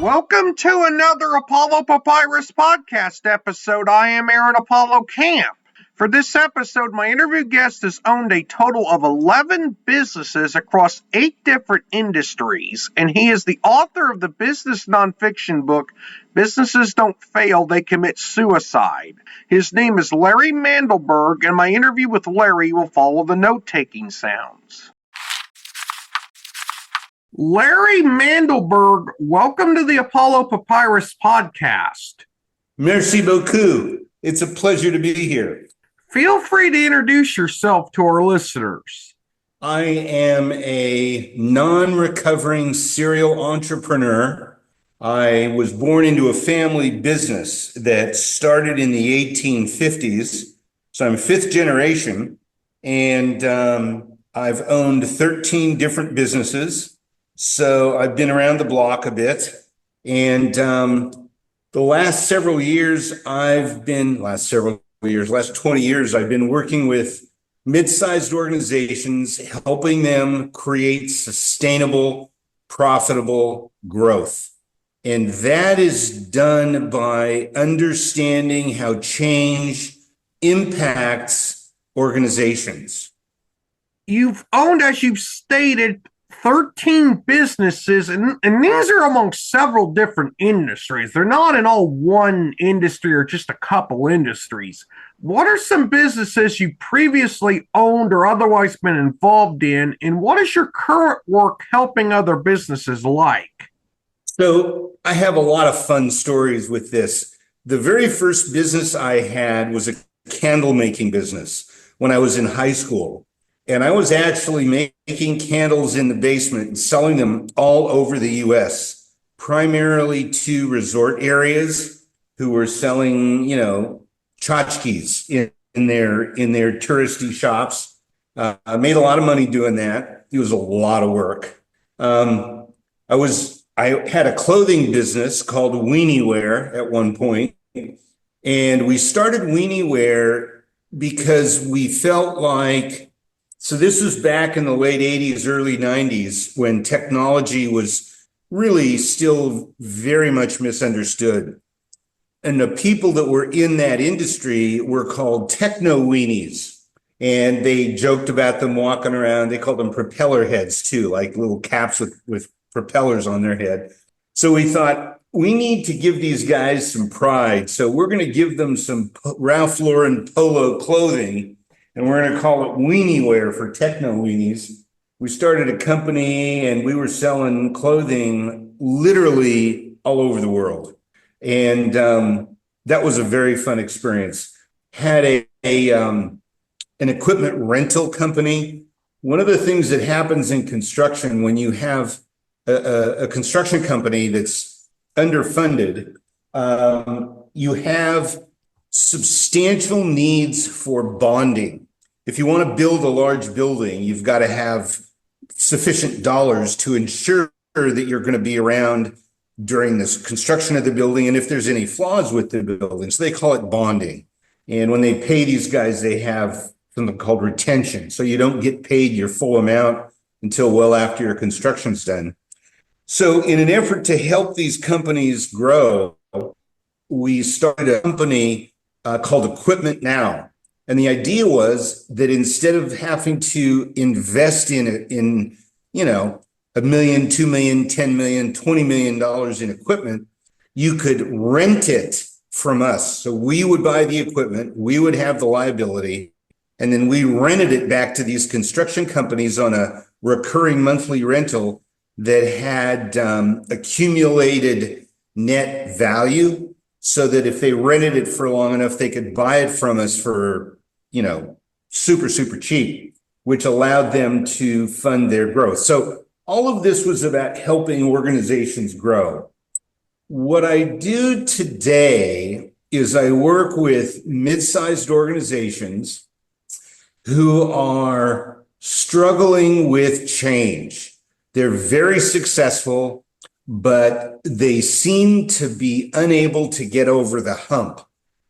Welcome to another Apollo Papyrus podcast episode. I am Aaron Apollo Camp. For this episode, my interview guest has owned a total of 11 businesses across 8 different industries, and he is the author of the business nonfiction book, Businesses Don't Fail, They Commit Suicide. His name is Larry Mandelberg, and my interview with Larry will follow the note-taking sounds. Larry Mandelberg, welcome to the Apollo Papyrus podcast. Merci beaucoup. It's a pleasure to be here. Feel free to introduce yourself to our listeners. I am a non-recovering serial entrepreneur. I was born into a family business that started in the 1850s. So I'm fifth generation, and I've owned 13 different businesses. So I've been around the block a bit, and the last 20 years, I've been working with mid-sized organizations, helping them create sustainable, profitable growth. And that is done by understanding how change impacts organizations. You've owned, as you've stated, 13 businesses, and these are amongst several different industries. They're not in all one industry or just a couple industries. What are some businesses you previously owned or otherwise been involved in, and what is your current work helping other businesses like? So I have a lot of fun stories with this. The very first business I had was a candle making business when I was in high school. And I was actually making candles in the basement and selling them all over the U.S., primarily to resort areas who were selling, tchotchkes in their touristy shops. I made a lot of money doing that. It was a lot of work. I had a clothing business called Weenie Wear at one point, and we started Weenie Wear because we felt like. So this was back in the late 80s, early 90s, when technology was really still very much misunderstood. And the people that were in that industry were called techno weenies. And they joked about them walking around. They called them propeller heads too, like little caps with propellers on their head. So we thought, we need to give these guys some pride. So we're going to give them some Ralph Lauren polo clothing, and we're going to call it Weenie Wear for techno weenies. We started a company, and we were selling clothing literally all over the world. And that was a very fun experience. Had an equipment rental company. One of the things that happens in construction when you have a construction company that's underfunded, you have substantial needs for bonding. If you want to build a large building, you've got to have sufficient dollars to ensure that you're going to be around during this construction of the building, and if there's any flaws with the building. So they call it bonding. And when they pay these guys, they have something called retention. So you don't get paid your full amount until well after your construction's done. So in an effort to help these companies grow, we started a company called Equipment Now. And the idea was that instead of having to invest in $1 million, $2 million, $10 million, $20 million in equipment, you could rent it from us. So we would buy the equipment, we would have the liability, and then we rented it back to these construction companies on a recurring monthly rental that had accumulated net value, so that if they rented it for long enough, they could buy it from us for, super, super cheap, which allowed them to fund their growth. So all of this was about helping organizations grow. What I do today is I work with mid-sized organizations who are struggling with change. They're very successful, but they seem to be unable to get over the hump.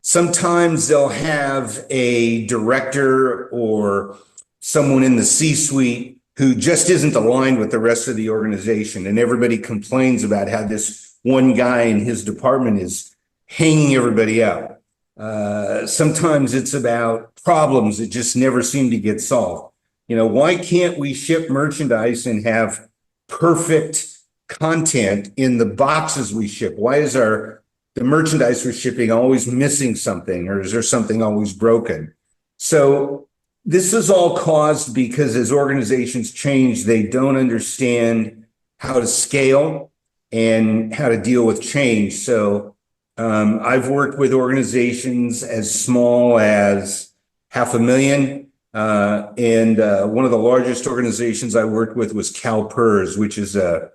Sometimes they'll have a director or someone in the C-suite who just isn't aligned with the rest of the organization. And everybody complains about how this one guy in his department is hanging everybody out. Sometimes it's about problems that just never seem to get solved. Why can't we ship merchandise and have perfect content in the boxes we ship? Why is the merchandise we're shipping always missing something, or is there something always broken? So this is all caused because as organizations change, they don't understand how to scale and how to deal with change. So I've worked with organizations as small as $500,000. And one of the largest organizations I worked with was Papyrus, which is their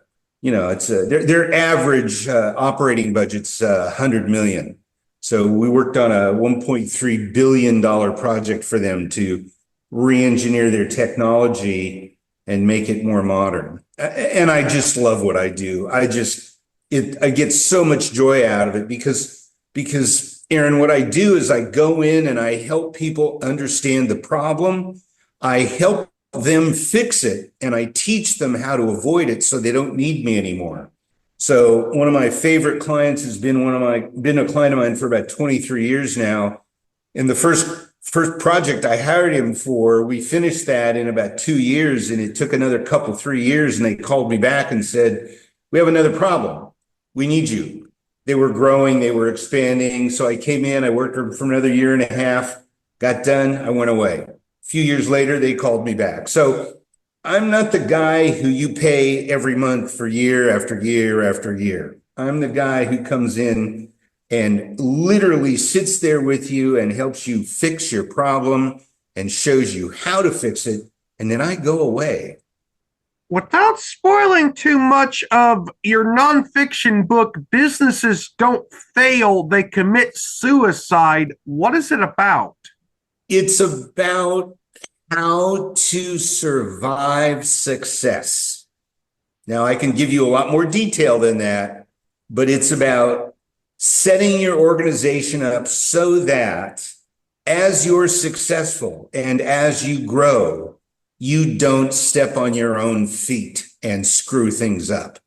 average operating budget's $100 million. So we worked on a $1.3 billion project for them to re-engineer their technology and make it more modern. And I just love what I do. I get so much joy out of it because Aaron, what I do is I go in and I help people understand the problem. I help them fix it, and I teach them how to avoid it so they don't need me anymore. So one of my favorite clients has been a client of mine for about 23 years now. And the first project I hired him for, we finished that in about 2 years, and it took another 3 years, and they called me back and said, "We have another problem. We need you." They were growing, they were expanding. So I came in, I worked for another year and a half, got done, I went away. A few years later, they called me back. So I'm not the guy who you pay every month for year after year after year. I'm the guy who comes in and literally sits there with you and helps you fix your problem and shows you how to fix it. And then I go away. Without spoiling too much of your nonfiction book, Businesses Don't Fail, They Commit Suicide, what is it about? It's about how to survive success. Now, I can give you a lot more detail than that, but it's about setting your organization up so that as you're successful and as you grow, you don't step on your own feet and screw things up.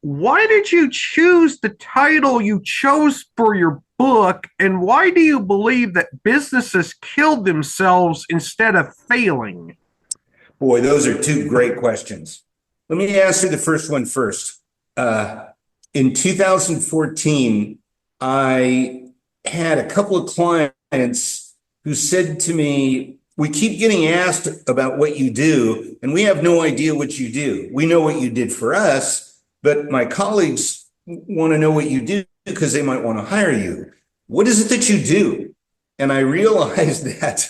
Why did you choose the title you chose for your book, and why do you believe that businesses killed themselves instead of failing? Boy, those are two great questions. Let me answer the first one first. In 2014, I had a couple of clients who said to me, "We keep getting asked about what you do, and we have no idea what you do. We know what you did for us, but my colleagues want to know what you do because they might want to hire you. What is it that you do?" And I realized that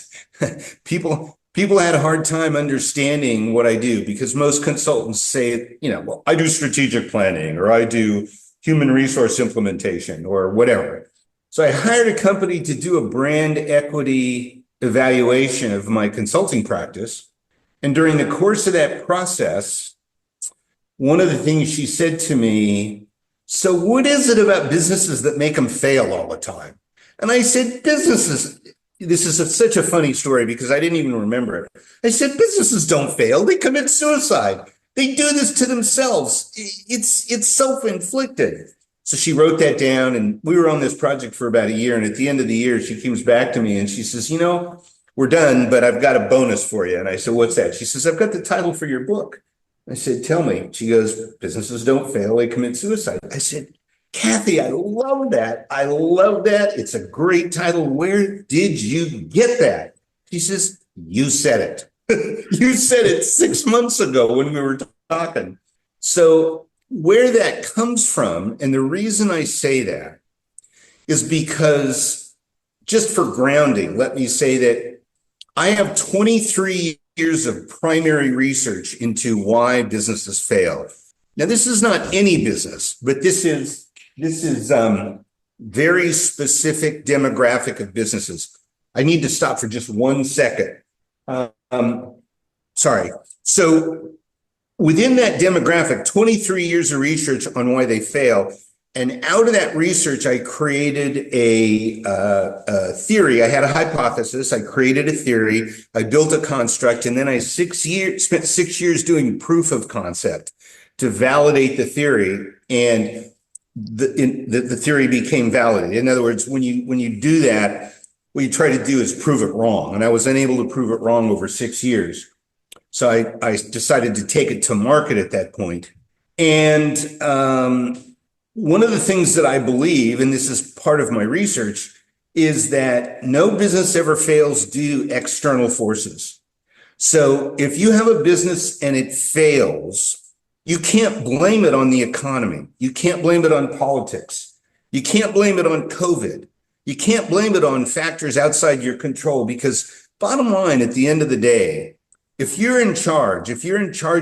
people had a hard time understanding what I do, because most consultants say, well, I do strategic planning, or I do human resource implementation, or whatever. So I hired a company to do a brand equity evaluation of my consulting practice. And during the course of that process, one of the things she said to me, "So what is it about businesses that make them fail all the time?" And I said, "Businesses," this is such a funny story because I didn't even remember it. I said, "Businesses don't fail, they commit suicide. They do this to themselves. It's self-inflicted." So she wrote that down, and we were on this project for about a year. And at the end of the year, she comes back to me and she says, "We're done, but I've got a bonus for you." And I said, "What's that?" She says, "I've got the title for your book." I said, "Tell me." She goes, "Businesses don't fail, they commit suicide." I said, "Kathy, I love that. I love that. It's a great title. Where did you get that?" She says, "You said it." You said it 6 months ago when we were talking. So where that comes from, and the reason I say that is because, just for grounding, let me say that I have 23 years of primary research into why businesses fail. Now, this is not any business, but this is very specific demographic of businesses. I need to stop for just 1 second. Sorry. So within that demographic, 23 years of research on why they fail, And out of that research, I created a theory. I had a hypothesis. I created a theory. I built a construct, and then I spent 6 years doing proof of concept to validate the theory, and the theory became validated. In other words, when you do that, what you try to do is prove it wrong. And I was unable to prove it wrong over 6 years. So I decided to take it to market at that point. And one of the things that I believe, and this is part of my research, is that no business ever fails due to external forces. So if you have a business and it fails, you can't blame it on the economy. You can't blame it on politics. You can't blame it on COVID. You can't blame it on factors outside your control, because bottom line, at the end of the day, if you're in charge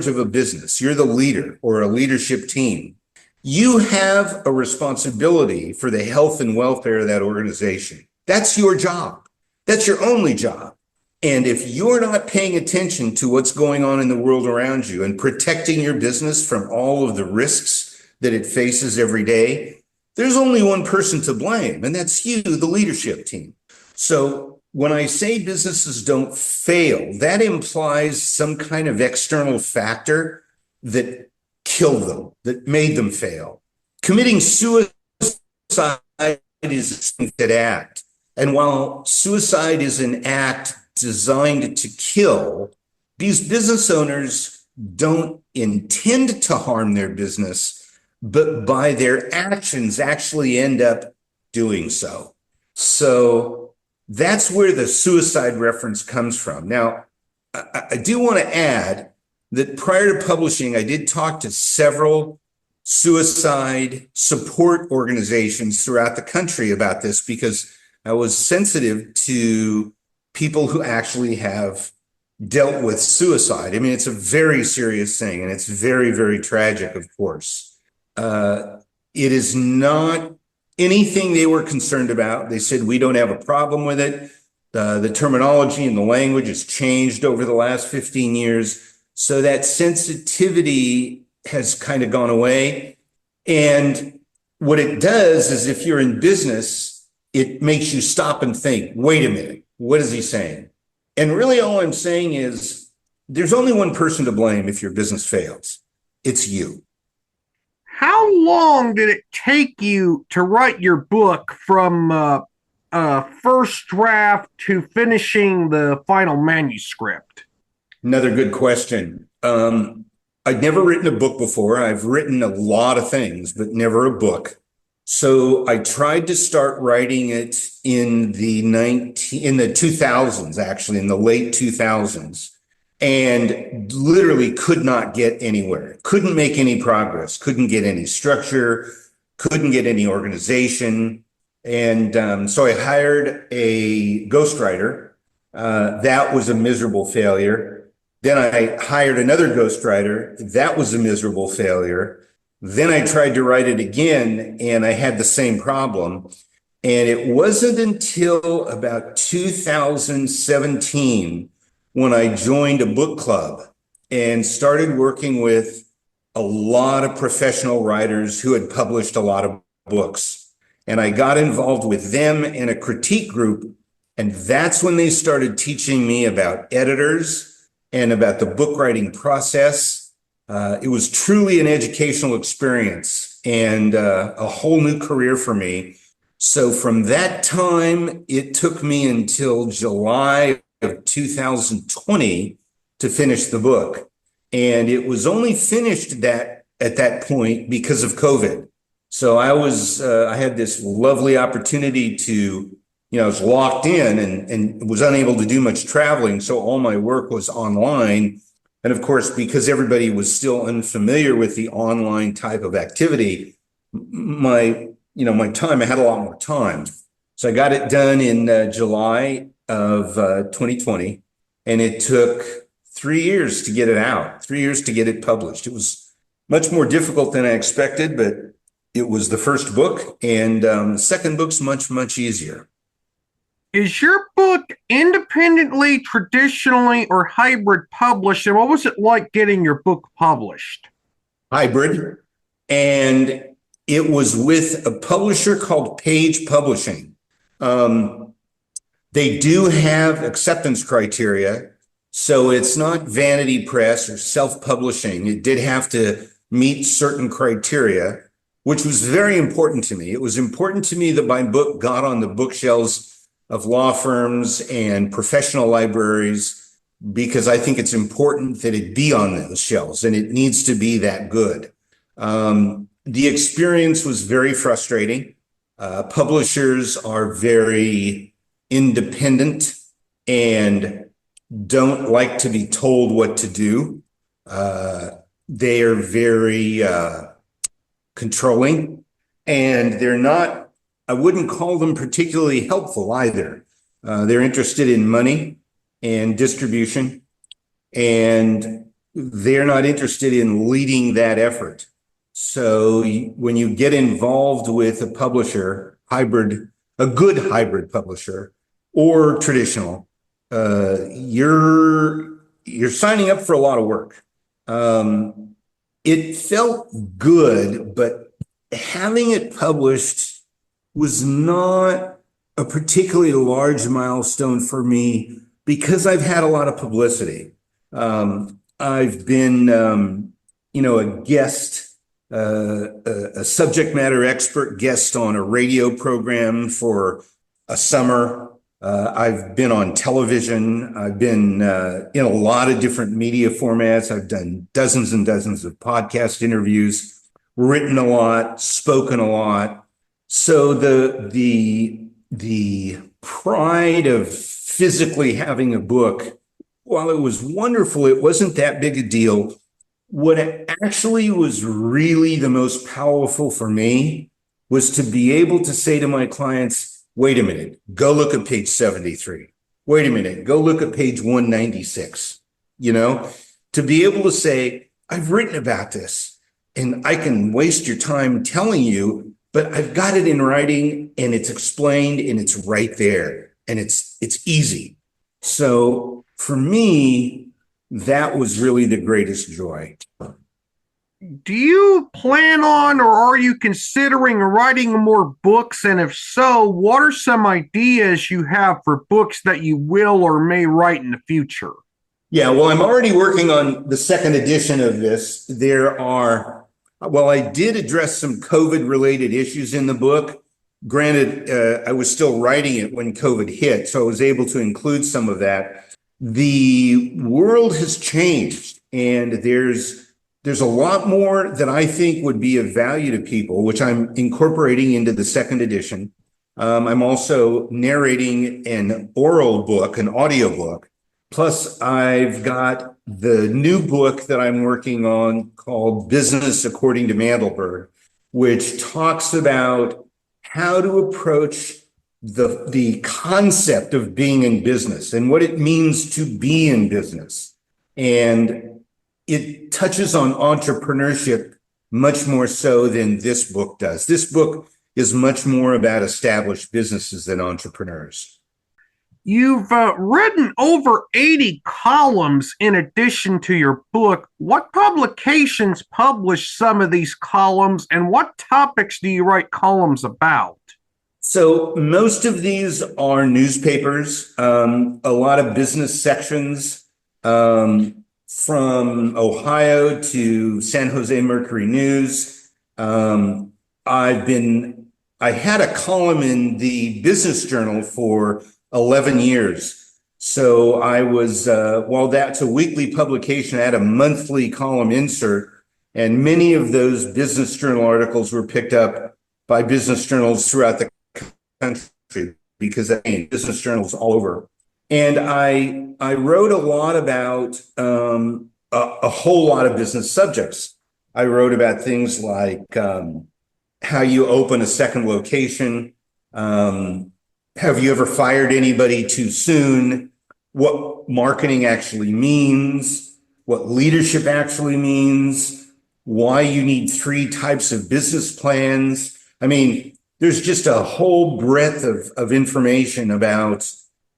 of a business, you're the leader or a leadership team, you have a responsibility for the health and welfare of that organization. That's your job. That's your only job. And if you're not paying attention to what's going on in the world around you and protecting your business from all of the risks that it faces every day, there's only one person to blame, and that's you, the leadership team. So when I say businesses don't fail, that implies some kind of external factor that killed them, that made them fail. Committing suicide is a sinful act. And while suicide is an act designed to kill, these business owners don't intend to harm their business, but by their actions actually end up doing so. So that's where the suicide reference comes from. Now, I do want to add that prior to publishing, I did talk to several suicide support organizations throughout the country about this, because I was sensitive to people who actually have dealt with suicide. I mean, it's a very serious thing, and it's very, very tragic, of course. It is not anything they were concerned about. They said, we don't have a problem with it. The terminology and the language has changed over the last 15 years. So that sensitivity has kind of gone away. And what it does is, if you're in business, it makes you stop and think, wait a minute, what is he saying? And really all I'm saying is there's only one person to blame if your business fails. It's you. How long did it take you to write your book from first draft to finishing the final manuscript? Another good question. I'd never written a book before. I've written a lot of things, but never a book. So I tried to start writing it in the 2000s, actually, in the late 2000s, and literally could not get anywhere, couldn't make any progress, couldn't get any structure, couldn't get any organization. And so I hired a ghostwriter. That was a miserable failure. Then I hired another ghostwriter. That was a miserable failure. Then I tried to write it again, and I had the same problem. And it wasn't until about 2017 when I joined a book club and started working with a lot of professional writers who had published a lot of books. And I got involved with them in a critique group. And that's when they started teaching me about editors and about the book writing process. It was truly an educational experience and a whole new career for me. So from that time, it took me until July of 2020 to finish the book. And it was only finished at that point because of COVID. So I had this lovely opportunity to, I was locked in and was unable to do much traveling. So all my work was online. And of course, because everybody was still unfamiliar with the online type of activity, my time, I had a lot more time. So I got it done in July of 2020, and it took 3 years to get it out, 3 years to get it published. It was much more difficult than I expected, but it was the first book, and the second book's much, much easier. Is your book independently, traditionally, or hybrid published? And what was it like getting your book published? Hybrid. And it was with a publisher called Page Publishing. They do have acceptance criteria, so it's not vanity press or self-publishing. It did have to meet certain criteria, which was very important to me. It was important to me that my book got on the bookshelves of law firms and professional libraries, because I think it's important that it be on those shelves, and it needs to be that good. The experience was very frustrating. Publishers are very independent and don't like to be told what to do. They are very controlling, and they're not, I wouldn't call them particularly helpful either. They're interested in money and distribution, and they're not interested in leading that effort. So when you get involved with a publisher, a good hybrid publisher or traditional, you're signing up for a lot of work. It felt good, but having it published was not a particularly large milestone for me because I've had a lot of publicity. I've been, a guest, a subject matter expert guest on a radio program for a summer. I've been on television. I've been in a lot of different media formats. I've done dozens and dozens of podcast interviews, written a lot, spoken a lot. So the pride of physically having a book, while it was wonderful, it wasn't that big a deal. What actually was really the most powerful for me was to be able to say to my clients, wait a minute, go look at page 73. Wait a minute, go look at page 196. To be able to say, I've written about this and I can waste your time telling you, but I've got it in writing and it's explained and it's right there and it's easy. So for me, that was really the greatest joy. Do you plan on or are you considering writing more books? And if so, what are some ideas you have for books that you will or may write in the future? Yeah, well, I'm already working on the second edition of this. I did address some COVID-related issues in the book. Granted, I was still writing it when COVID hit, so I was able to include some of that. The world has changed, and there's a lot more that I think would be of value to people, which I'm incorporating into the second edition. I'm also narrating an oral book, an audiobook. Plus, I've got the new book that I'm working on called Business According to Mandelberg, which talks about how to approach the concept of being in business and what it means to be in business. And it touches on entrepreneurship much more so than this book does. This book is much more about established businesses than entrepreneurs. You've written over 80 columns in addition to your book. What publications publish some of these columns, and what topics do you write columns about? So most of these are newspapers, a lot of business sections, from Ohio to San Jose Mercury News. I had a column in the Business Journal for 11 years. So I was, while that's a weekly publication, I had a monthly column insert, and many of those Business Journal articles were picked up by business journals throughout the country, because business journals all over. And I wrote a lot about a whole lot of business subjects. I wrote about things like how you open a second location, have you ever fired anybody too soon, what marketing actually means, what leadership actually means, why you need 3 types of business plans. I mean, there's just a whole breadth of information about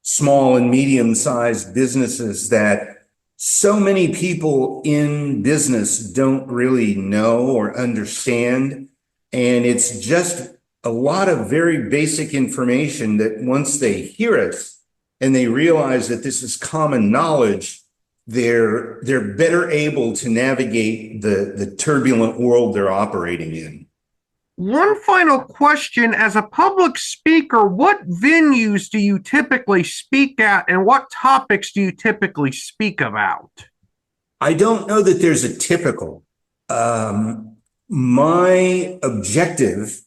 small and medium-sized businesses that so many people in business don't really know or understand. And it's just a lot of very basic information that once they hear it and they realize that this is common knowledge, they're better able to navigate the turbulent world they're operating in. One final question. As a public speaker, what venues do you typically speak at and what topics do you typically speak about? I don't know that there's a typical. My objective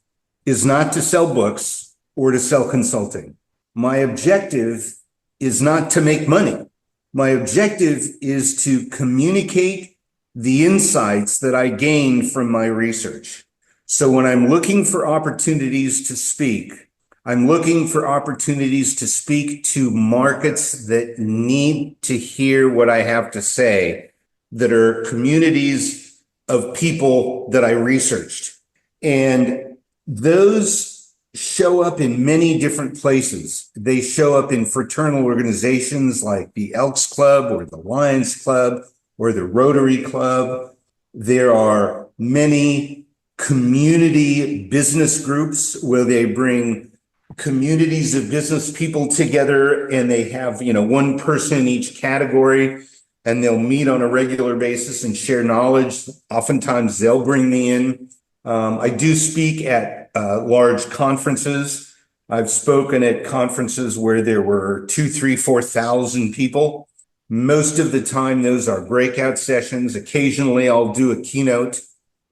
is not to sell books or to sell consulting. My objective is not to make money. My objective is to communicate the insights that I gain from my research. So when I'm looking for opportunities to speak, I'm looking for opportunities to speak to markets that need to hear what I have to say, that are communities of people that I researched. And those show up in many different places. They show up in fraternal organizations like the Elks Club or the Lions Club or the Rotary Club. There are many community business groups where they bring communities of business people together and they have, one person in each category and they'll meet on a regular basis and share knowledge. Oftentimes they'll bring me in. I do speak at large conferences. I've spoken at conferences where there were 2,000, 3,000, 4,000 people. Most of the time, those are breakout sessions. Occasionally, I'll do a keynote.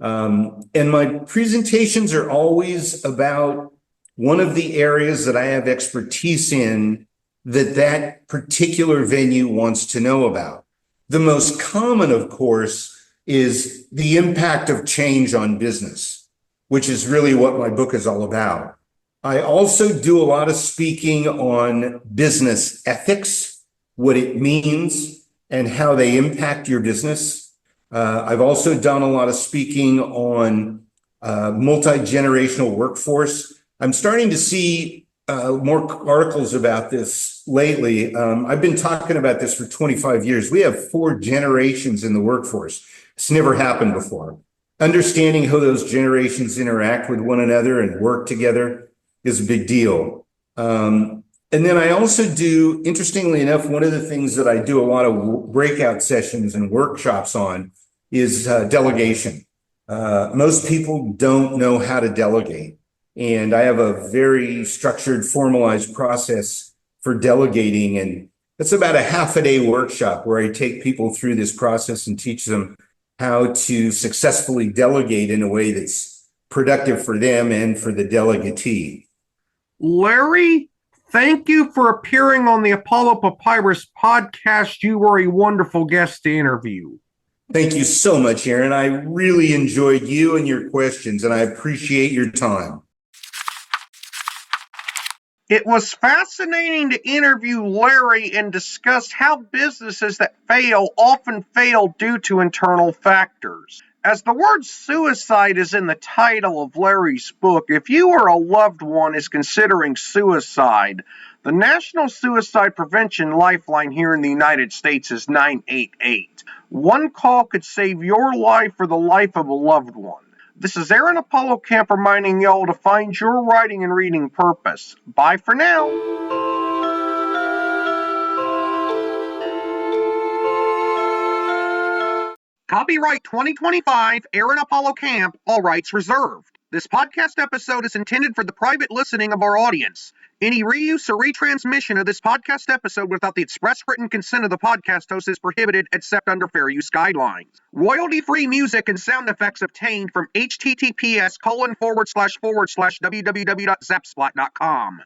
And my presentations are always about one of the areas that I have expertise in that particular venue wants to know about. The most common, of course, is the impact of change on business, which is really what my book is all about. I also do a lot of speaking on business ethics, what it means, and how they impact your business. I've also done a lot of speaking on multi-generational workforce. I'm starting to see more articles about this lately. I've been talking about this for 25 years. We have 4 generations in the workforce. It's never happened before. Understanding how those generations interact with one another and work together is a big deal. And then I also do, interestingly enough, one of the things that I do a lot of breakout sessions and workshops on is delegation. Most people don't know how to delegate. And I have a very structured, formalized process for delegating. And it's about a half-a-day workshop where I take people through this process and teach them how to successfully delegate in a way that's productive for them and for the delegatee. Larry, thank you for appearing on the Apollo Papyrus podcast. You were a wonderful guest to interview. Thank you so much, Aaron. I really enjoyed you and your questions, and I appreciate your time. It was fascinating to interview Larry and discuss how businesses that fail often fail due to internal factors. As the word suicide is in the title of Larry's book, if you or a loved one is considering suicide, the National Suicide Prevention Lifeline here in the United States is 988. One call could save your life or the life of a loved one. This is Aaron Apollo Camp reminding y'all to find your writing and reading purpose. Bye for now. Copyright 2025, Aaron Apollo Camp, all rights reserved. This podcast episode is intended for the private listening of our audience. Any reuse or retransmission of this podcast episode without the express written consent of the podcast host is prohibited except under fair use guidelines. Royalty-free music and sound effects obtained from https://www.zapsplat.com.